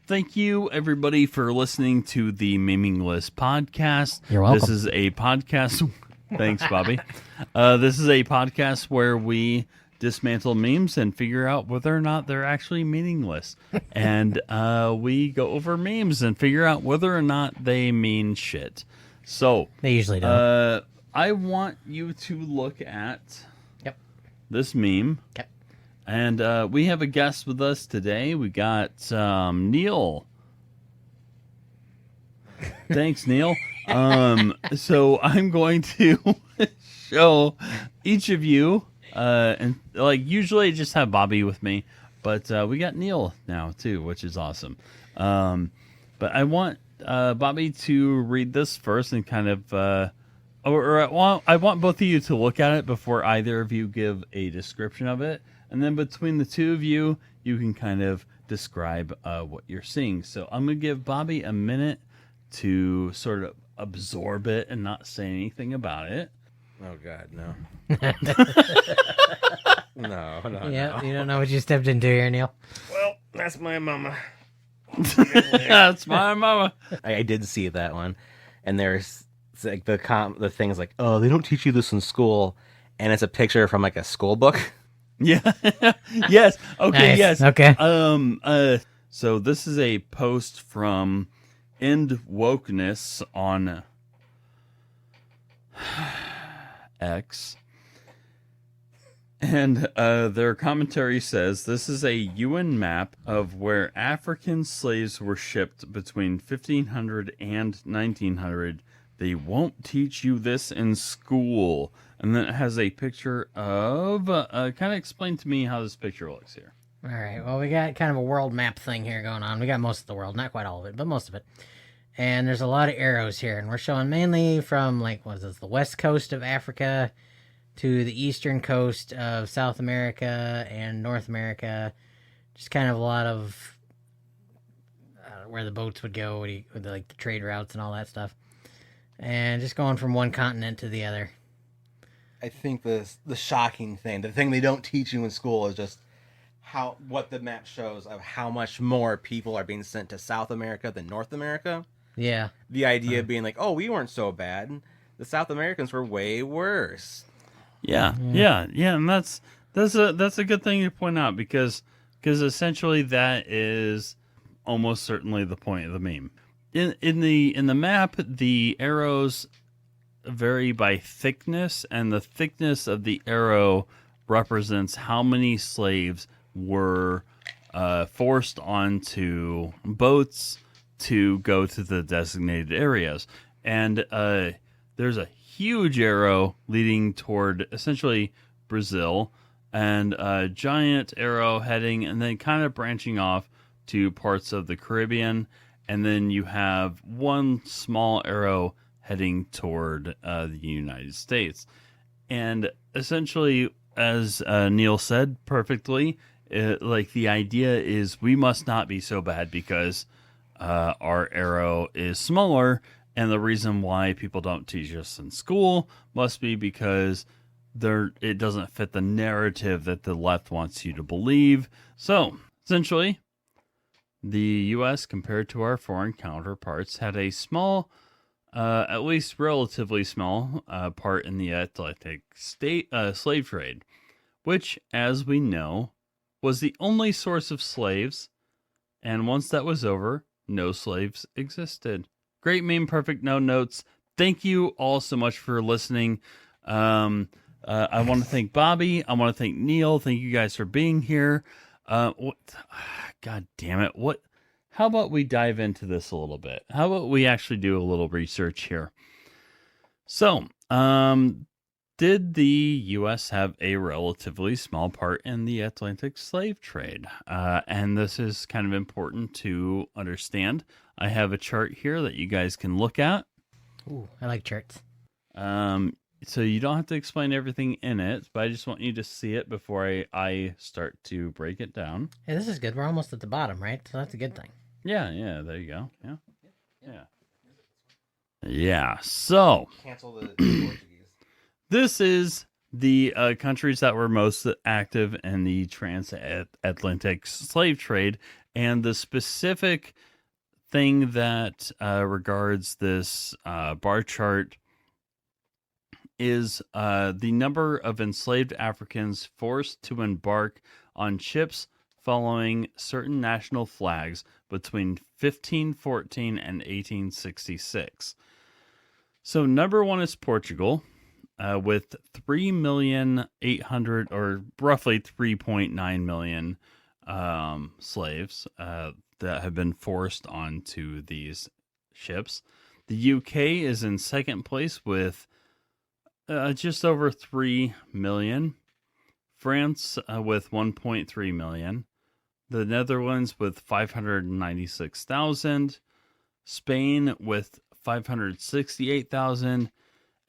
thank you, everybody, for listening to the Meaningless podcast. You're welcome. This is a podcast. Thanks, Bobby. This is a podcast where we dismantle memes and figure out whether or not they're actually meaningless. And we go over memes and figure out whether or not they mean shit. So They usually don't. I want you to look at Yep. this meme. Yep. And we have a guest with us today. We got Neil. Thanks, Neil. So I'm going to show each of you, and like usually I just have Bobby with me, but we got Neil now too, which is awesome. But I want Bobby to read this first and kind of, I want both of you to look at it before either of you give a description of it. And then between the two of you, you can kind of describe what you're seeing. So I'm going to give Bobby a minute to sort of absorb it and not say anything about it. Oh, God, no. No. Yeah, you don't know what you stepped into here, Neil. Well, that's my mama. That's my mama. I did see that one. And there's like the things like, oh, they don't teach you this in school. And it's a picture from like a school book. Yeah. Yes. Okay. Nice. Yes. Okay. So this is a post from End Wokeness on X. And their commentary says this is a UN map of where African slaves were shipped between 1500 and 1900. They won't teach you this in school. And then it has a picture of... kind of explain to me how this picture looks here. All right. Well, we got kind of a world map thing here going on. We got most of the world. Not quite all of it, but most of it. And there's a lot of arrows here. And we're showing mainly from, like, what is this, the west coast of Africa to the eastern coast of South America and North America. Just kind of a lot of where the boats would go, with the trade routes and all that stuff. And just going from one continent to the other. I think the shocking thing, the thing they don't teach you in school is just what the map shows of how much more people are being sent to South America than North America. Yeah. The idea being like, oh, we weren't so bad. The South Americans were way worse. Yeah, and that's a good thing to point out because essentially that is almost certainly the point of the meme. In the map, the arrows vary by thickness, and the thickness of the arrow represents how many slaves were forced onto boats to go to the designated areas. And there's a huge arrow leading toward essentially Brazil, and a giant arrow heading and then kind of branching off to parts of the Caribbean. And then you have one small arrow heading toward the United States. And essentially, as Neil said perfectly, the idea is we must not be so bad because our arrow is smaller. And the reason why people don't teach us in school must be because it doesn't fit the narrative that the left wants you to believe. So, essentially, the U.S., compared to our foreign counterparts, had a small, at least relatively small, part in the Atlantic slave trade, which, as we know, was the only source of slaves, and once that was over, no slaves existed. Great meme, perfect, no notes. Thank you all so much for listening. I want to thank Bobby. I want to thank Neil. Thank you guys for being here. God damn it. How about we dive into this a little bit? How about we actually do a little research here? So, did the U.S. have a relatively small part in the Atlantic slave trade? And this is kind of important to understand. I have a chart here that you guys can look at. Ooh, I like charts. So you don't have to explain everything in it, but I just want you to see it before I start to break it down. Hey, this is good. We're almost at the bottom, right? So that's a good thing. Yeah, there you go. Yeah. So Cancel the Portuguese. This is the countries that were most active in the transatlantic slave trade, And the specific thing that regards this bar chart is the number of enslaved Africans forced to embark on ships following certain national flags between 1514 and 1866. So number one is Portugal, with 3,800,000 or roughly 3.9 million slaves that have been forced onto these ships. The UK is in second place with just over 3 million. France with 1.3 million. The Netherlands with 596,000. Spain with 568,000.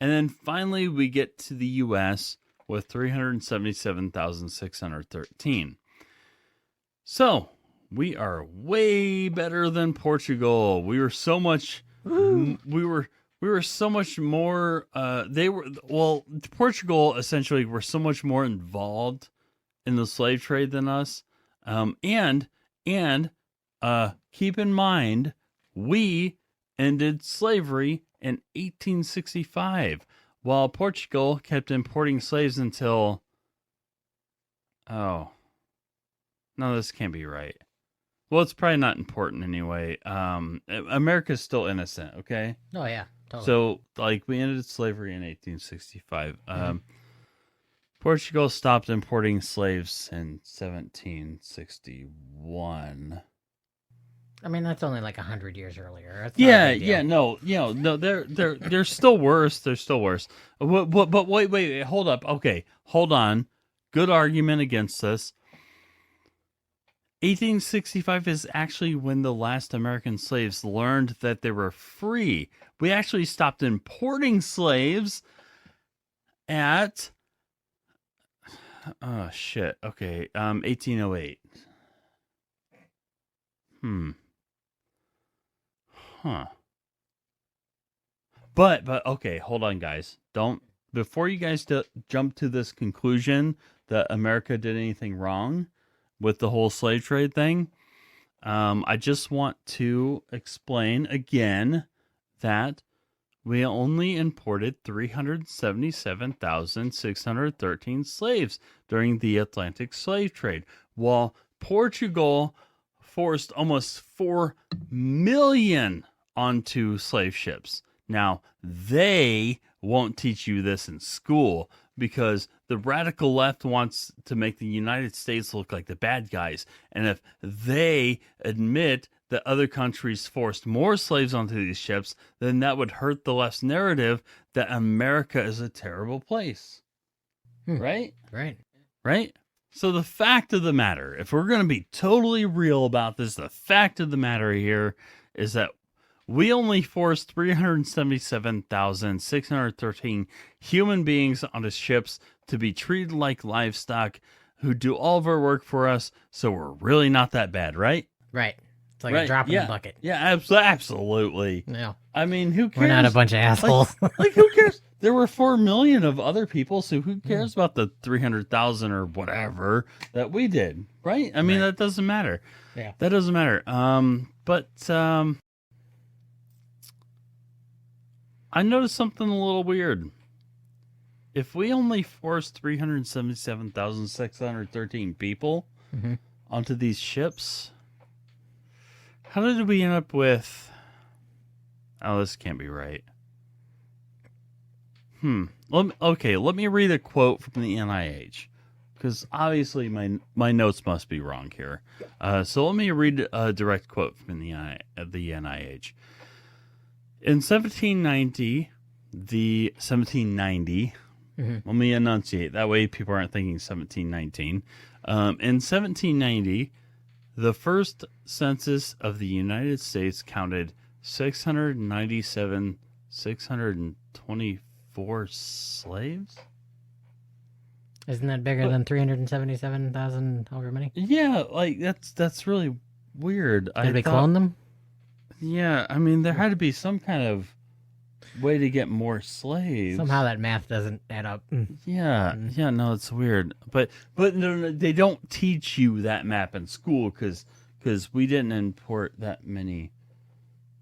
And then finally we get to the US with 377,613. So we are way better than Portugal. We were so much we were so much more Portugal essentially were so much more involved in the slave trade than us. And keep in mind, we ended slavery in 1865, while Portugal kept importing slaves until... Oh. No, this can't be right. Well, it's probably not important anyway. America's still innocent, okay? Oh, yeah. Totally. So, we ended slavery in 1865. Portugal stopped importing slaves in 1761. I mean, that's only 100 years earlier. That's No, they're still worse. They're still worse. But wait, hold up. Okay, hold on. Good argument against this. 1865 is actually when the last American slaves learned that they were free. We actually stopped importing slaves at... Oh, shit. Okay, 1808. Huh. But okay, hold on, guys. Before you guys jump to this conclusion that America did anything wrong with the whole slave trade thing, I just want to explain again that we only imported 377,613 slaves during the Atlantic slave trade, while Portugal forced almost 4 million onto slave ships. Now, they won't teach you this in school because the radical left wants to make the United States look like the bad guys. And if they admit that other countries forced more slaves onto these ships, then that would hurt the left's narrative that America is a terrible place. Right? Right. So the fact of the matter, if we're going to be totally real about this, the fact of the matter here is that we only forced 377,613 human beings onto ships to be treated like livestock who do all of our work for us, so we're really not that bad, right? Right. It's like a drop in the bucket. Yeah, absolutely. Yeah. I mean, who cares? We're not a bunch of assholes. Who cares? There were 4 million of other people, so who cares about the 300,000 or whatever that we did, right? I mean, that doesn't matter. Yeah. That doesn't matter. But I noticed something a little weird. If we only forced 377,613 people onto these ships, how did we end up with... Oh, this can't be right. Let me read a quote from the NIH, because obviously my notes must be wrong here. So let me read a direct quote from the NIH. In 1790, let me enunciate, that way people aren't thinking 1719. In 1790, the first census of the United States counted 624 slaves? Isn't that bigger than 377,000 however many? Yeah, that's really weird. Did we clone them? Yeah, I mean, there had to be some kind of way to get more slaves. Somehow that math doesn't add up. Yeah, no, it's weird. But no, they don't teach you that map in school because because we didn't import that many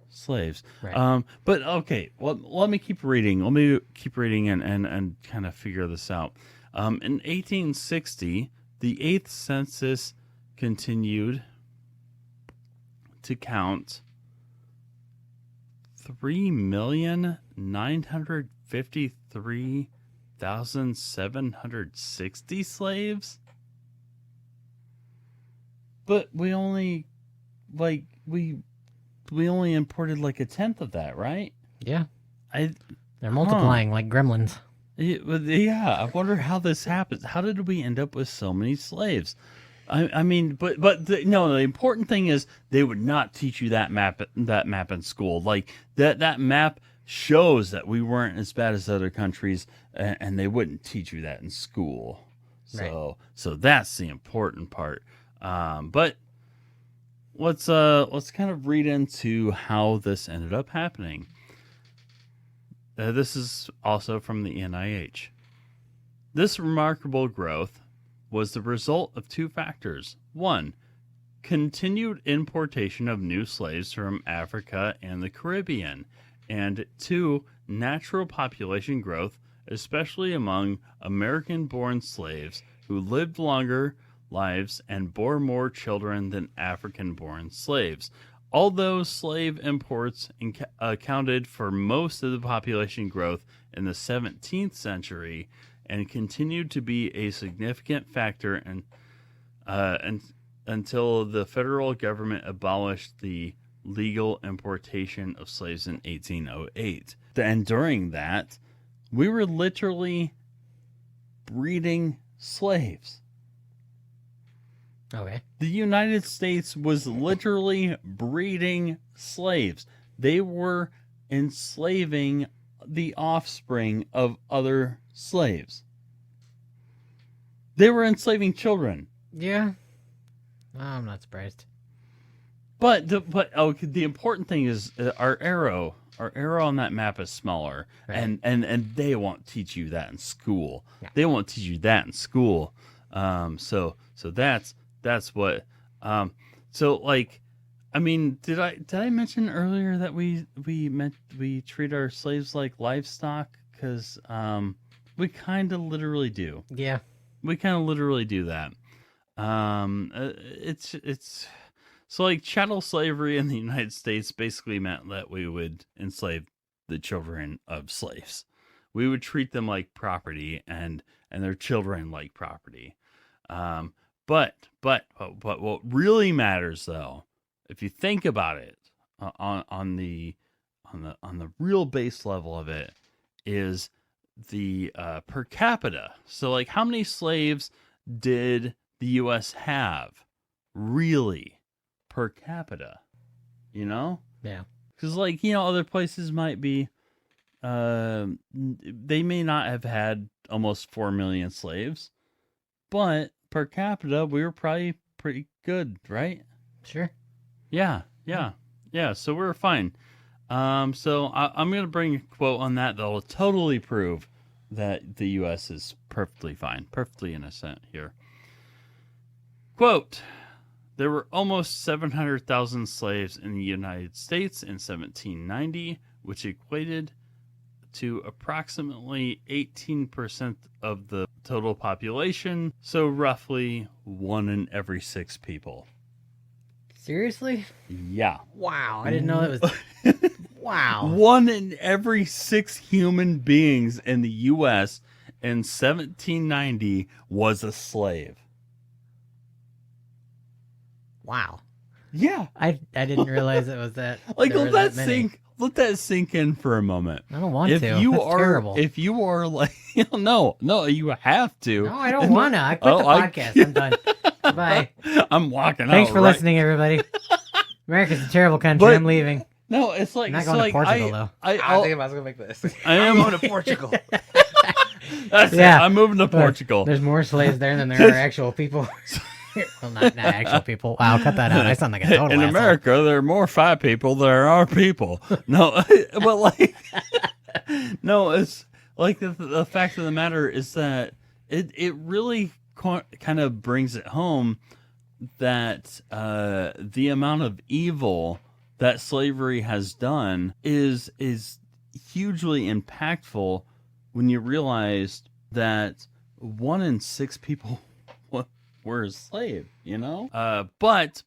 slaves. Right. But okay, well, let me keep reading. Let me keep reading and kind of figure this out. In 1860, the 8th census continued to count 3,953,760 slaves. But we only we only imported like a tenth of that, right? Yeah. They're They're multiplying like gremlins. Yeah, I wonder how this happens. How did we end up with so many slaves? I mean, but no. The important thing is they would not teach you that map in school. Like that map shows that we weren't as bad as other countries, and they wouldn't teach you that in school. So that's the important part. But let's kind of read into how this ended up happening. This is also from the NIH. This remarkable growth was the result of two factors. One, continued importation of new slaves from Africa and the Caribbean. And two, natural population growth, especially among American-born slaves who lived longer lives and bore more children than African-born slaves. Although slave imports accounted for most of the population growth in the 17th century and continued to be a significant factor until the federal government abolished the legal importation of slaves in 1808. And during that, we were literally breeding slaves. Okay. The United States was literally breeding slaves. They were enslaving the offspring of other slaves. They were enslaving children. Yeah. I'm not surprised. But the important thing is our arrow on that map is smaller, Right. and they won't teach you that in school. Yeah. They won't teach you that in school. So that's what. So like, I mean, did I mention earlier that we treat our slaves like livestock? Because we kind of literally do. Yeah. We kind of literally do that. It's so like chattel slavery in the United States basically meant that we would enslave the children of slaves. We would treat them like property and their children like property. But what really matters though, if you think about it on the real base level of it, is the per capita. So like, how many slaves did the U.S. have really per capita? You know? Yeah. Because like, you know, other places might be, they may not have had almost 4 million slaves, but per capita we were probably pretty good, right? Sure. Yeah. So we're fine. So I'm going to bring a quote on that will totally prove that the U.S. is perfectly fine, perfectly innocent here. Quote, there were almost 700,000 slaves in the United States in 1790, which equated to approximately 18% of the total population, so roughly 1 in every 6 people. Seriously? Yeah. Wow. I didn't know that was... Wow. 1 in every 6 human beings in the U.S. in 1790 was a slave. Wow. Yeah. I didn't realize it was that. Like, there let were that that many. let that sink in for a moment. I don't want If to. you That's are, terrible. if you are like, no, you have to. No, I don't want to. I quit the podcast. I'm done. Bye. I'm walking out. Thanks for right. listening, everybody. America's a terrible country. But- I'm leaving. No, it's like, I'm not so going to like, Portugal, though. I think I was gonna make this. I am going to Portugal. That's Yeah, it. I'm moving to but Portugal. There's more slaves there than there are actual people. Well, not actual people. Wow, cut that out. I sound like a total In asshole. America, there are more fat people than there are people. No, but like, no, it's like the fact of the matter is that it really kind of brings it home that the amount of evil that slavery has done is hugely impactful when you realize that 1 in 6 people were a slave, you know? But,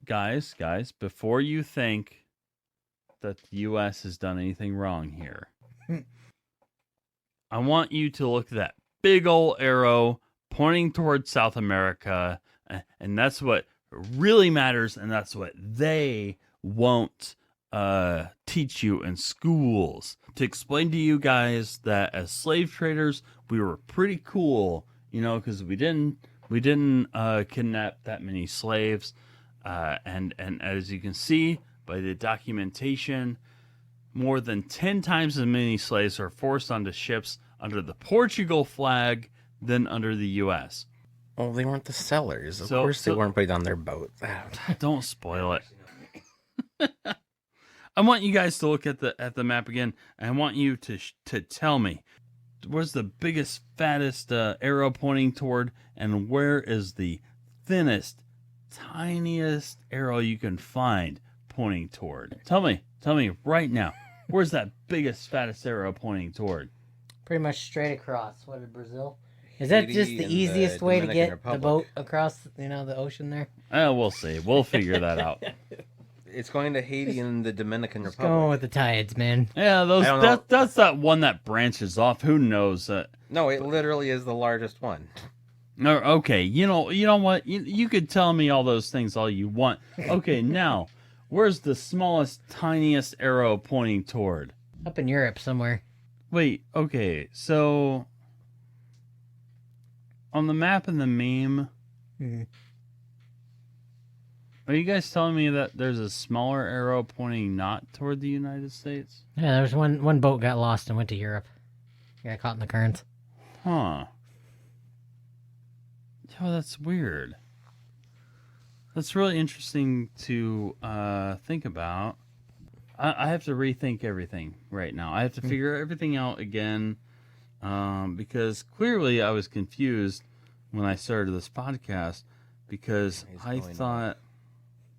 guys, before you think that the U.S. has done anything wrong here, I want you to look at that big old arrow pointing towards South America, and that's what really matters, and that's what they won't teach you in schools. To explain to you guys that as slave traders, we were pretty cool, you know, because we didn't kidnap that many slaves, and as you can see by the documentation, more than 10 times as many slaves are forced onto ships under the Portugal flag than under the U.S. Well, they weren't the sellers. Of course they weren't putting on their boat. Don't spoil it. I want you guys to look at the map again, and I want you to tell me, where's the biggest, fattest arrow pointing toward, and where is the thinnest, tiniest arrow you can find pointing toward? Tell me right now. Where's that biggest, fattest arrow pointing toward? Pretty much straight across. What is Brazil? Is that just the easiest way to get the boat across, you know, the ocean there? We'll see. We'll figure that out. It's going to Haiti and the Dominican Just Republic. going with the tides, man. Yeah, that's that one that branches off. Who knows? No, it literally is the largest one. No, okay. You know what? You could tell me all those things all you want. Okay, now, where's the smallest, tiniest arrow pointing toward? Up in Europe somewhere. Wait, okay, so on the map and the meme, are you guys telling me that there's a smaller arrow pointing not toward the United States? Yeah, there was one boat got lost and went to Europe. Got caught in the currents. Huh. Yo, that's weird. That's really interesting to think about. I have to rethink everything right now. I have to figure everything out again, because clearly I was confused when I started this podcast, because I thought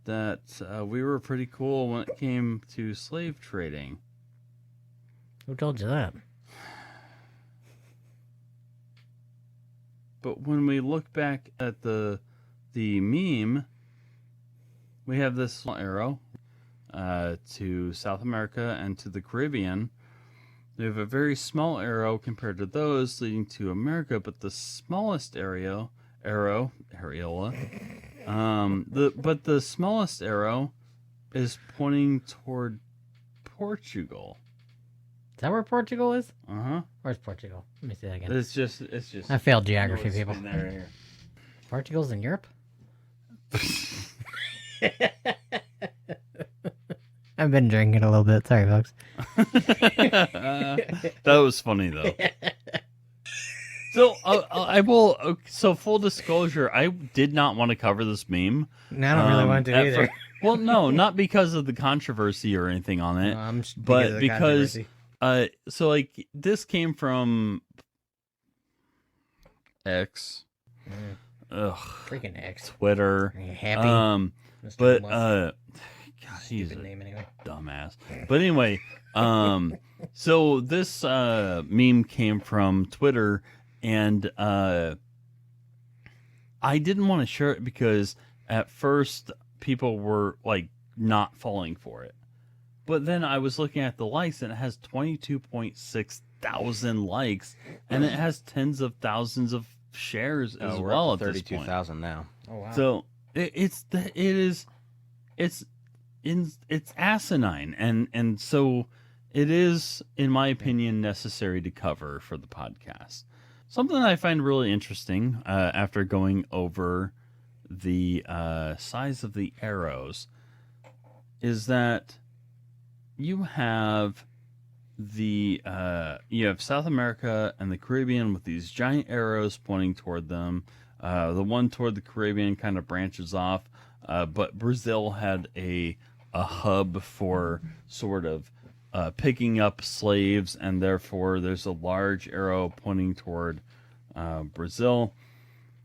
that we were pretty cool when it came to slave trading. Who told you that? But when we look back at the meme, we have this arrow to South America and to the Caribbean. We have a very small arrow compared to those leading to America, but the smallest areola, the smallest arrow is pointing toward Portugal. Is that where Portugal is? Uh-huh. Where's Portugal? Let me see that again. It's just. I failed geography, people. There. Portugal's in Europe? I've been drinking a little bit. Sorry, folks. That was funny, though. So I will. So full disclosure, I did not want to cover this meme. No, I don't really want to either. Well, no, not because of the controversy or anything on it, but because so like this came from X. Ugh. Freaking X. Twitter. Are you happy? But God, he's a name anyway. dumbass. But anyway, so this meme came from Twitter, and I didn't want to share it because at first people were like not falling for it. But then I was looking at the likes, and it has 22.6 thousand likes, and it has tens of thousands of shares as well at this point. 32,000 now. Oh wow! So it's asinine, and so it is, in my opinion, necessary to cover for the podcast. Something that I find really interesting after going over the size of the arrows is that you have you have South America and the Caribbean with these giant arrows pointing toward them. The one toward the Caribbean kind of branches off, but Brazil had a hub for sort of picking up slaves, and therefore there's a large arrow pointing toward Brazil.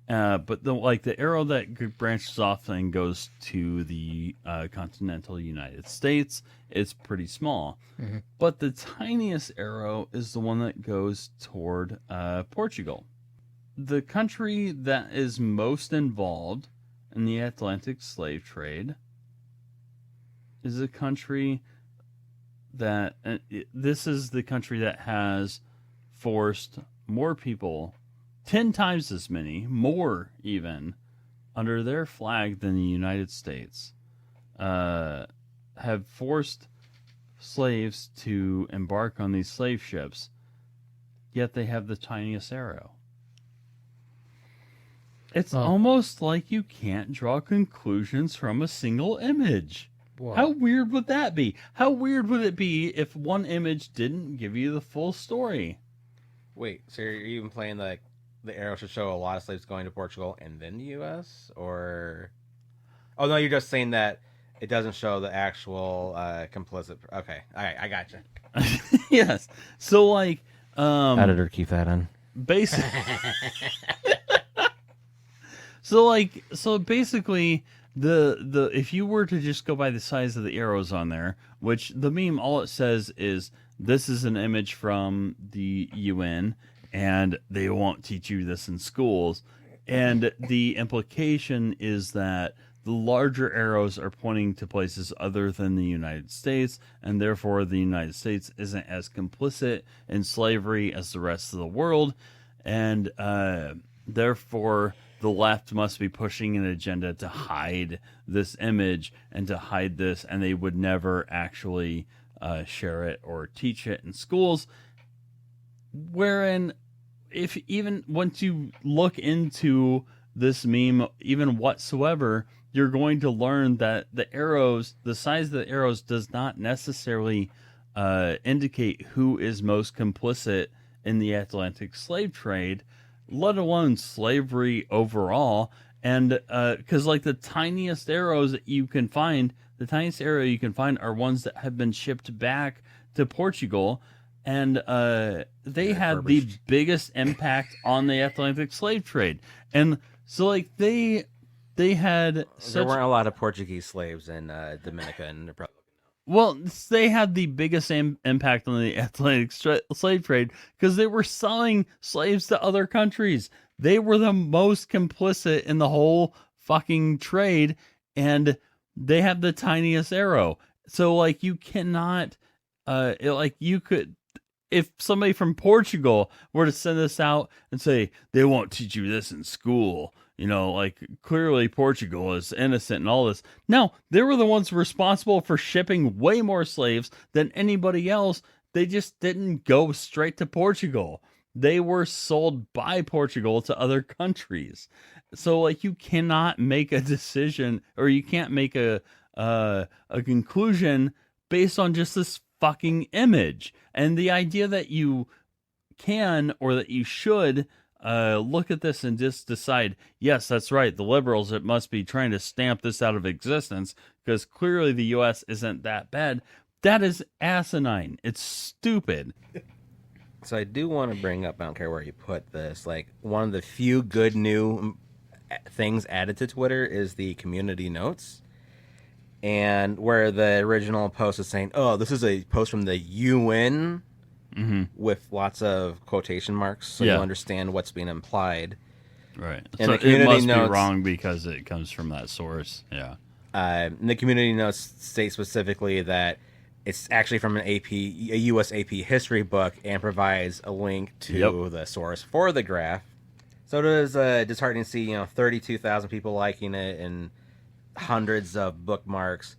But the arrow that branches off and goes to the continental United States, it's pretty small. Mm-hmm. But the tiniest arrow is the one that goes toward Portugal. The country that is most involved in the Atlantic slave trade is a country that this is the country that has forced more people, 10 times as many, more even, under their flag than the United States, have forced slaves to embark on these slave ships, yet they have the tiniest arrow. It's almost like you can't draw conclusions from a single image. Whoa. How weird would that be? How weird would it be if one image didn't give you the full story? Wait, so you're even playing the arrow should show a lot of slaves going to Portugal and then the U.S.? Or... Oh, no, you're just saying that it doesn't show the actual complicit... Okay, all right, I gotcha. Yes. So, Editor, keep that in. Basic... So basically... The if you were to just go by the size of the arrows on there, which the meme, all it says is this is an image from the UN and they won't teach you this in schools, and the implication is that the larger arrows are pointing to places other than the United States, and therefore the United States isn't as complicit in slavery as the rest of the world, and therefore the left must be pushing an agenda to hide this image and to hide this, and they would never actually share it or teach it in schools. Wherein, if even once you look into this meme, even whatsoever, you're going to learn that the arrows, the size of the arrows, does not necessarily indicate who is most complicit in the Atlantic slave trade, let alone slavery overall. And because the tiniest arrows that you can find, the tiniest arrow you can find are ones that have been shipped back to Portugal, and they had the biggest impact on the Atlantic slave trade. And so they had there weren't a lot of Portuguese slaves in Dominica and Republic. Well, they had the biggest impact on the Atlantic slave trade because they were selling slaves to other countries. They were the most complicit in the whole fucking trade, and they have the tiniest arrow. So, you cannot, you could, if somebody from Portugal were to send this out and say, they won't teach you this in school, clearly Portugal is innocent and all this. No, they were the ones responsible for shipping way more slaves than anybody else. They just didn't go straight to Portugal. They were sold by Portugal to other countries. So, you cannot make a decision, or you can't make a conclusion based on just this fucking image. And the idea that you can, or that you should, look at this and just decide, yes, that's right, the liberals, it must be trying to stamp this out of existence because clearly the U.S. isn't that bad. That is asinine. It's stupid. So I do want to bring up, I don't care where you put this, one of the few good new things added to Twitter is the community notes. And where the original post is saying, oh, this is a post from the UN, with lots of quotation marks, so you understand what's being implied. Right. And so the community it must notes, be wrong because it comes from that source. Yeah. And the community notes state specifically that it's actually from a U.S. AP history book and provides a link to the source for the graph. So it is disheartening to see, 32,000 people liking it and hundreds of bookmarks.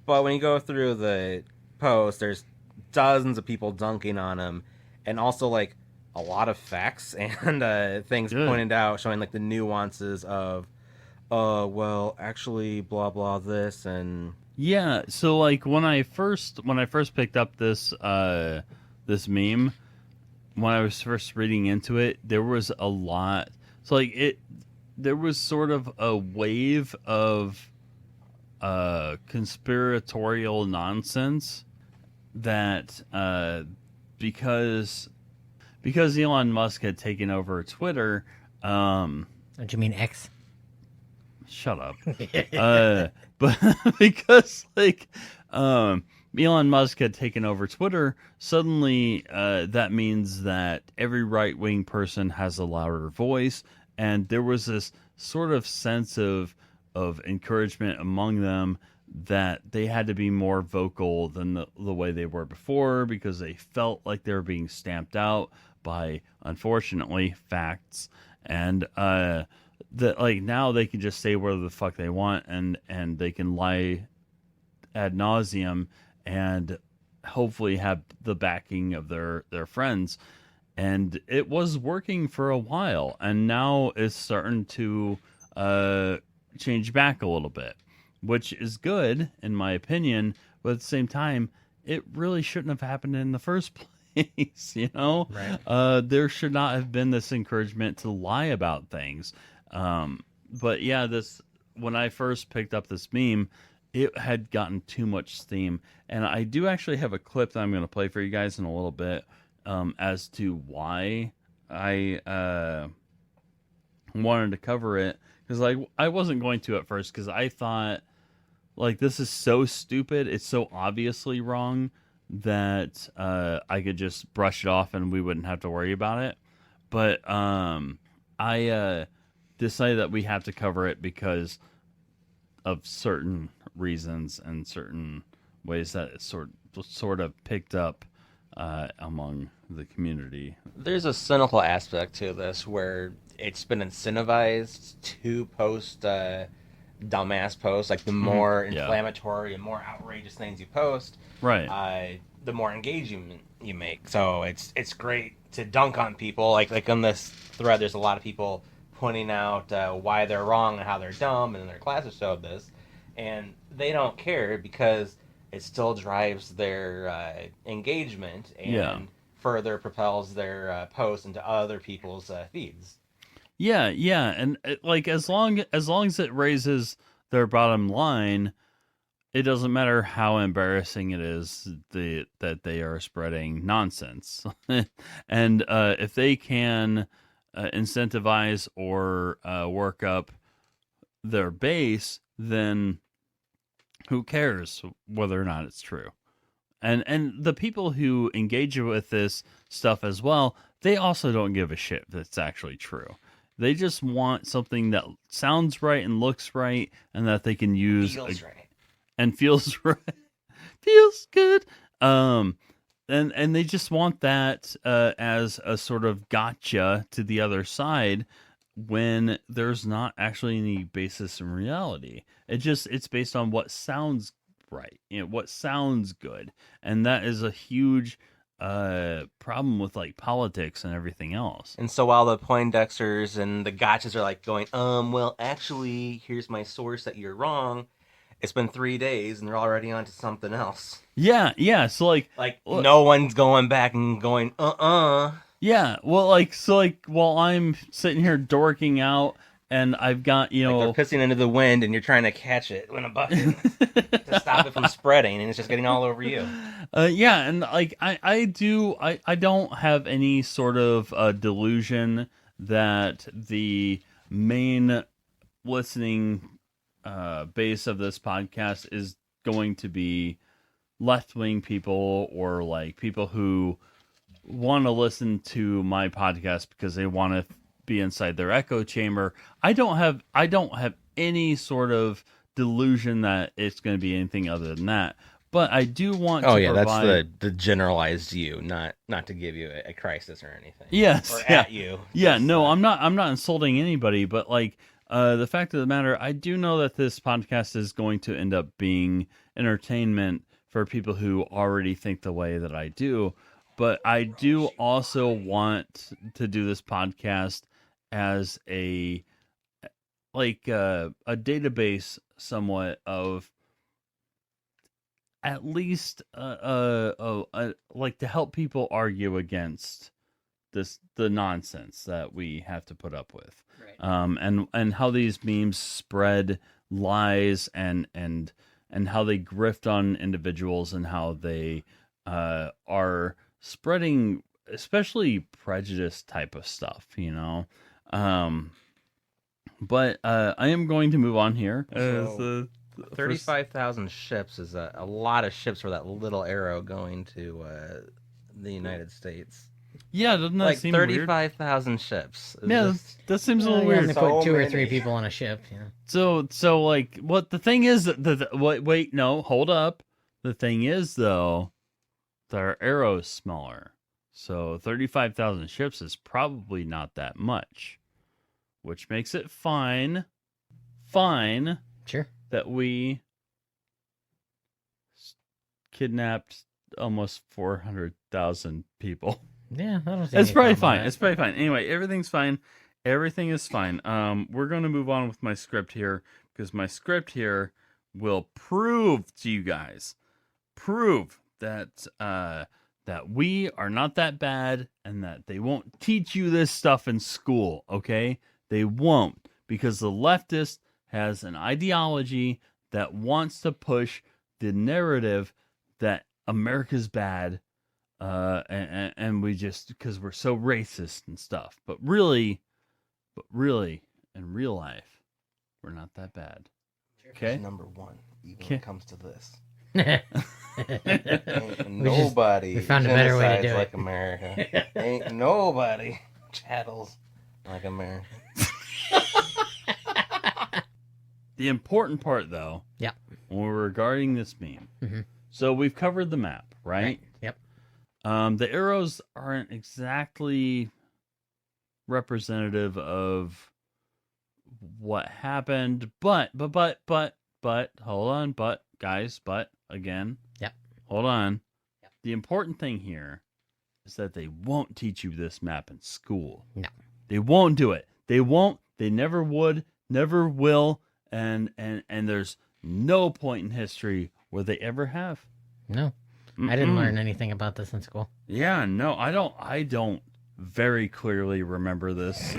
But when you go through the post, there's dozens of people dunking on him, and also a lot of facts and things pointed out showing the nuances of actually blah blah this. And so when I first picked up this this meme, when I was first reading into it, there was a lot, there was sort of a wave of conspiratorial nonsense that because Elon Musk had taken over Twitter, Don't you mean X? Shut up. But because Elon Musk had taken over Twitter, suddenly that means that every right-wing person has a louder voice, and there was this sort of sense of encouragement among them that they had to be more vocal than the way they were before, because they felt like they were being stamped out by, unfortunately, facts. And that, like, now they can just say whatever the fuck they want, and they can lie ad nauseum and hopefully have the backing of their friends. And it was working for a while, and now it's starting to change back a little bit, which is good in my opinion. But at the same time, it really shouldn't have happened in the first place. You know, Right. There should not have been this encouragement to lie about things. But yeah, when I first picked up this meme, it had gotten too much steam, and I do actually have a clip that I'm going to play for you guys in a little bit, as to why I wanted to cover it, because like I wasn't going to at first, because I thought, like, this is so stupid, it's so obviously wrong that I could just brush it off and we wouldn't have to worry about it. But I decided that we have to cover it because of certain reasons and certain ways that it sort of picked up among the community. There's a cynical aspect to this where it's been incentivized to post dumbass posts. Like, the more inflammatory and more outrageous things you post, right, the more engagement you make. So it's great to dunk on people. Like on this thread, there's a lot of people pointing out why they're wrong and how they're dumb, and their classes showed this, and they don't care because it still drives their engagement and further propels their posts into other people's feeds. Yeah, and like as long as it raises their bottom line, it doesn't matter how embarrassing it is that they are spreading nonsense. And if they can incentivize or work up their base, then who cares whether or not it's true? And the people who engage with this stuff as well, they also don't give a shit if it's actually true. They just want something that sounds right and looks right, and that they can use Right. and feels right, feels good. And they just want that as a sort of gotcha to the other side, when there's not actually any basis in reality. It's based on what sounds right, what sounds good, and that is a huge problem with like politics and everything else. And so while the Poindexters and the gotchas are like going, well, actually, here's my source that you're wrong, it's been 3 days and they're already on to something else. Yeah. So like no one's going back and going, Yeah, well, while I'm sitting here dorking out, and I've got, like they're pissing into the wind, and you're trying to catch it in a bucket to stop it from spreading, and it's just getting all over you. Yeah, and like I don't have any sort of delusion that the main listening base of this podcast is going to be left-wing people, or like people who want to listen to my podcast because they want to be inside their echo chamber. I don't have any sort of delusion that it's going to be anything other than that. But I do want to provide... that's the generalized you, not to give you a crisis or anything. Yes, or at you. Yeah, no, I'm not insulting anybody, but like the fact of the matter, I do know that this podcast is going to end up being entertainment for people who already think the way that I do. But I do also want to do this podcast as a database somewhat of at least like to help people argue against the nonsense that we have to put up with. Right. And how these memes spread lies, and how they grift on individuals, and how they are spreading especially prejudice type of stuff, But I am going to move on here. So, 35,000 ships is a lot of ships for that little arrow going to the United States. Yeah, doesn't that Like seem weird? 35,000 ships. Yeah, that seems a little Yeah, weird. they So put two or many. three people on a ship. Yeah. So like, what the thing is? Wait, no, hold up. The thing is, though, their arrow is smaller. So 35,000 ships is probably not that much, which makes it fine Sure. that we kidnapped almost 400,000 people. Yeah, I don't see It's any probably problem fine. with It's probably fine. Anyway, everything's fine. Everything is fine. We're going to move on with my script here because my script here will prove to you guys, that that we are not that bad and that they won't teach you this stuff in school. Okay, they won't, because the leftist has an ideology that wants to push the narrative that America's bad. And we just, because we're so racist and stuff, but really in real life, we're not that bad. Okay. Number one, even when it comes to this. it. Ain't nobody we found a better way to do genocides it. like America. Ain't nobody chattels like America. The important part, though, Yeah. when we're regarding this meme, Mhm. so we've covered the map, right? Yep. The arrows aren't exactly representative of what happened, but hold on, but again, Yep. hold on. Yep. The important thing here is that they won't teach you this map in school. No. They won't do it. They won't. They never would, never will, and there's no point in history where they ever have. No, I didn't Mm-mm. learn anything about this in school. Yeah, no, I don't very clearly remember this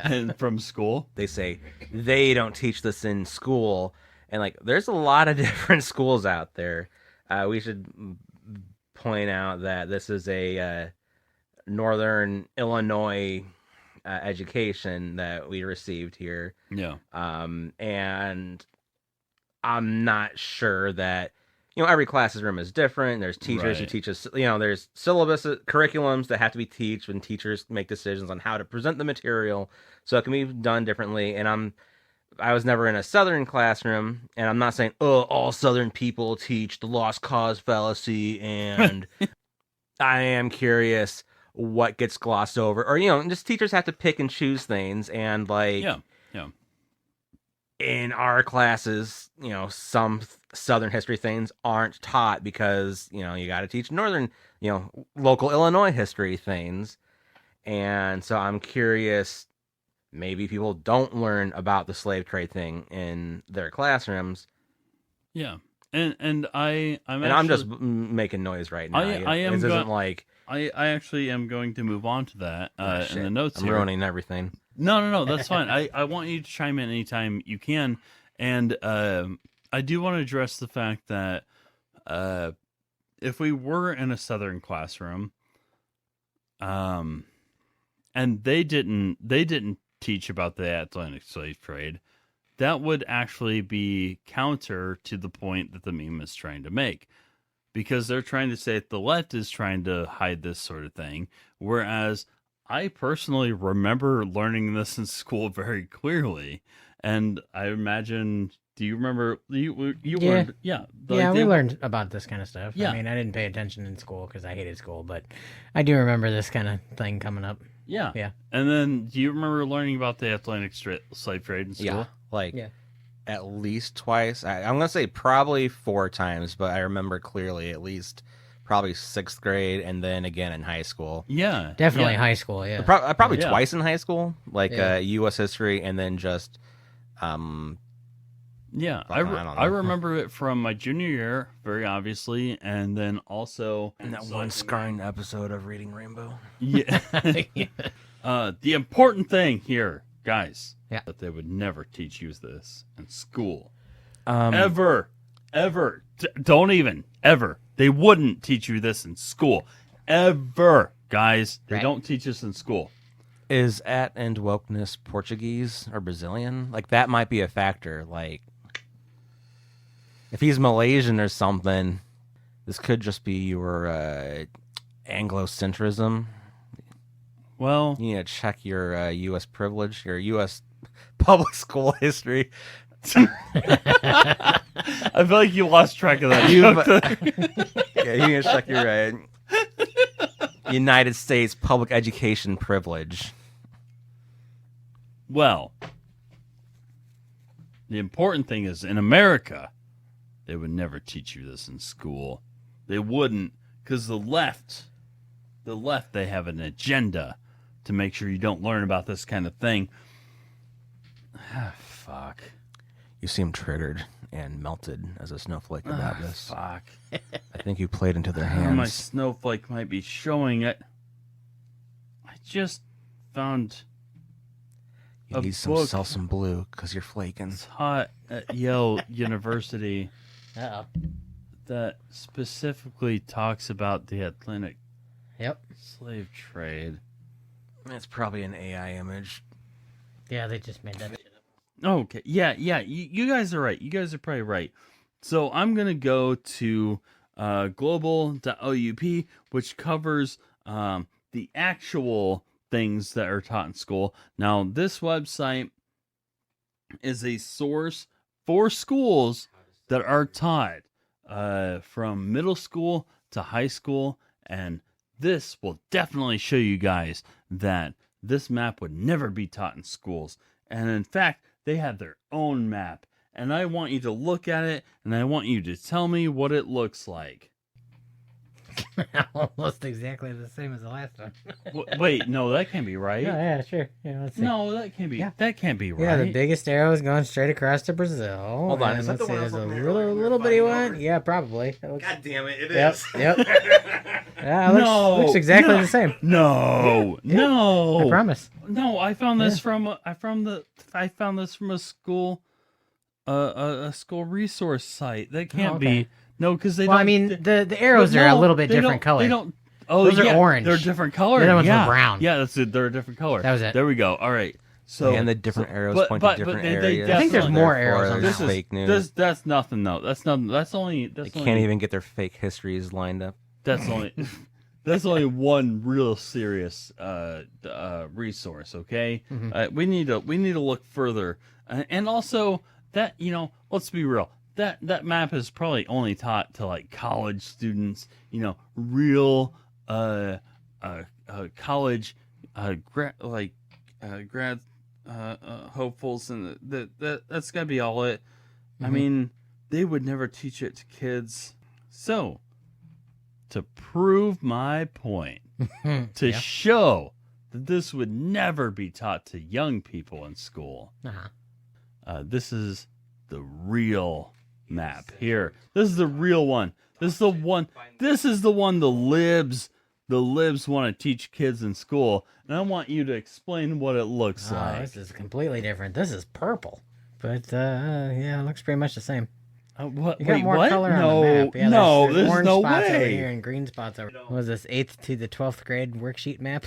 and from school. They say they don't teach this in school, and like there's a lot of different schools out there. We should point out that this is a Northern Illinois education that we received here. Yeah. And I'm not sure that, every classroom is different. There's teachers who Right. teach us, there's syllabus curriculums that have to be taught when teachers make decisions on how to present the material. So it can be done differently. And I was never in a Southern classroom, and I'm not saying, all Southern people teach the lost cause fallacy, and I am curious what gets glossed over, or just teachers have to pick and choose things, and like Yeah. in our classes, some Southern history things aren't taught because you got to teach Northern, local Illinois history things, and so I'm curious, maybe people don't learn about the slave trade thing in their classrooms. Yeah. And I'm I'm just making noise right now. I am This go- isn't like I actually am going to move on to that in the notes I'm here. ruining everything. No, that's fine. I want you to chime in anytime you can. And I do want to address the fact that if we were in a Southern classroom, and they didn't teach about the Atlantic slave trade, that would actually be counter to the point that the meme is trying to make. Because they're trying to say that the left is trying to hide this sort of thing, whereas I personally remember learning this in school very clearly, and I imagine. Do you remember you Yeah. learned? Yeah, We learned about this kind of stuff. Yeah. I mean, I didn't pay attention in school because I hated school, but I do remember this kind of thing coming up. Yeah. Yeah. And then, do you remember learning about the Atlantic slave trade in school? Yeah, like Yeah. at least twice. I'm gonna say probably 4 times, but I remember clearly at least probably 6th grade and then again in high school. Yeah. Definitely yeah. high school, yeah. Probably Yeah. twice in high school, like Yeah. U.S. history, and then just Yeah, I don't know. I remember it from my junior year, very obviously, and then also that one scarring episode of Reading Rainbow. yeah. The important thing here, guys, Yeah. that they would never teach you this in school, Um, ever. Don't even ever. They wouldn't teach you this in school, ever, guys. They Right. don't teach us in school. Is at and wokeness Portuguese or Brazilian? Like, that might be a factor. Like, if he's Malaysian or something, this could just be your Anglocentrism. Well, You need to check your U.S. privilege, your U.S. public school history. I feel like you lost track of that. Yeah, you need to check your United States public education privilege. Well, the important thing is, in America, they would never teach you this in school. They wouldn't, because the left, they have an agenda to make sure you don't learn about this kind of thing. Ah, fuck. You seem triggered and melted as a snowflake about this. Fuck. I think you played into their My hands. snowflake might be showing it. I just found You need book. sell some blue because you're flaking. taught at Yale University Uh-oh. that specifically talks about the Atlantic Yep. slave trade. It's probably an AI image. Yeah, they just made that shit up. Okay, yeah. You guys are right. You guys are probably right. So I'm gonna go to global.oup, which covers the actual things that are taught in school. Now, this website is a source for schools that are taught from middle school to high school, and this will definitely show you guys that this map would never be taught in schools. And in fact, they have their own map, and I want you to look at it, and I want you to tell me what it looks like. Almost exactly the same as the last one. Wait, no, that can't be right. Yeah, sure. Yeah, let's see. No, that can't be. Yeah. That can't be right. Yeah, the biggest arrow is going straight across to Brazil. Hold on, And is that let's the see, one I was there's a looking at earlier? little bitty one. Yeah, probably. That looks... God damn it! It Yep, is. yep. Yeah, it looks exactly no, the same. No, Yeah, no. I promise. No, I found this from a school, a school resource site. That can't okay. be. No, because they Well, don't. I mean, the arrows are a little bit different color. They don't. Oh, Those are yeah, orange. They're different color. The other ones were yeah. brown. Yeah, that's it. They're a different color. That was it. There we go. All right. So And the different arrows but- point but- to different but they areas. I think there's definitely- more arrows on Therefore, that one. fake news. that's nothing though. That's nothing. That's only. They That's can't only, even get their fake histories lined up. That's only. That's only one real serious resource. Okay, Mhm. we need to look further, and also that let's be real. That map is probably only taught to like college students. Real college grad hopefuls, and that's gotta be all it. I Mhm. mean, they would never teach it to kids. So, to prove my point, to Yeah. show that this would never be taught to young people in school, Uh-huh. this is the real map here. This is the real one. This is the one. This is the one the libs want to teach kids in school, and I want you to explain what it looks Oh, like. this is completely different. This is purple. But, yeah, it looks pretty much the same. What? You got Wait, more what? color No, on the map. Yeah, no, there's there's orange no spots over way. here and green spots over. What was this 8th to the 12th grade worksheet map?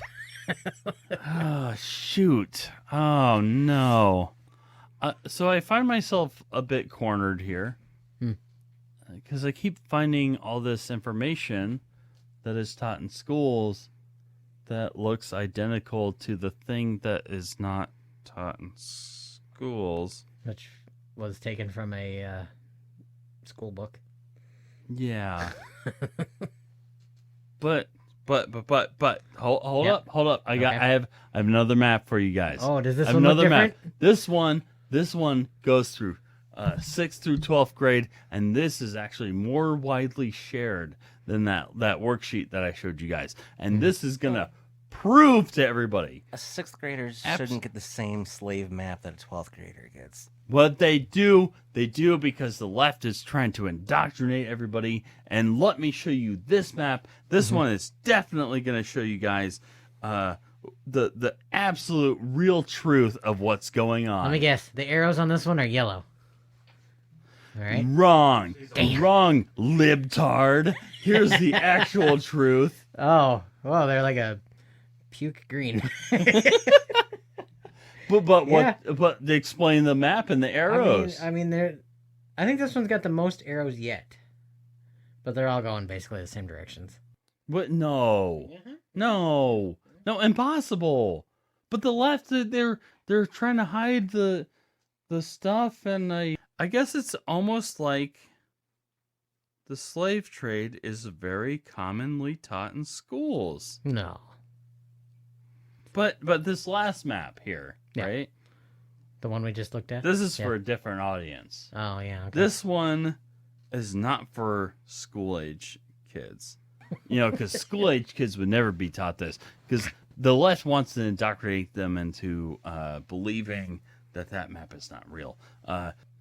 Oh, shoot. Oh, no. So I find myself a bit cornered here because I keep finding all this information that is taught in schools that looks identical to the thing that is not taught in schools. Which was taken from a school book. Yeah. But hold Yep. up. I Okay. have another map for you guys. Oh, does this I have one look another different? map. This one goes through 6th through 12th grade, and this is actually more widely shared than that worksheet that I showed you guys. And this is gonna prove to everybody A 6th grader shouldn't get the same slave map that a 12th grader gets. what they do. They do because the left is trying to indoctrinate everybody. And let me show you this map. This one is definitely gonna show you guys the absolute real truth of what's going on. Let me guess. The arrows on this one are yellow. All right. Wrong. Wrong, libtard. Here's the actual truth. Oh, well, they're like a puke green. But Yeah. what? But they explain the map and the arrows. I mean, I think this one's got the most arrows yet, but they're all going basically the same directions. What? No, Mhm. no, no, impossible. But the left, they're trying to hide the stuff, and I guess it's almost like the slave trade is very commonly taught in schools. No. But this last map here, Yeah. right? The one we just looked at? This is Yeah. for a different audience. Oh, yeah. Okay. This one is not for school age kids. Because school age kids would never be taught this. Because the left wants to indoctrinate them into believing that map is not real.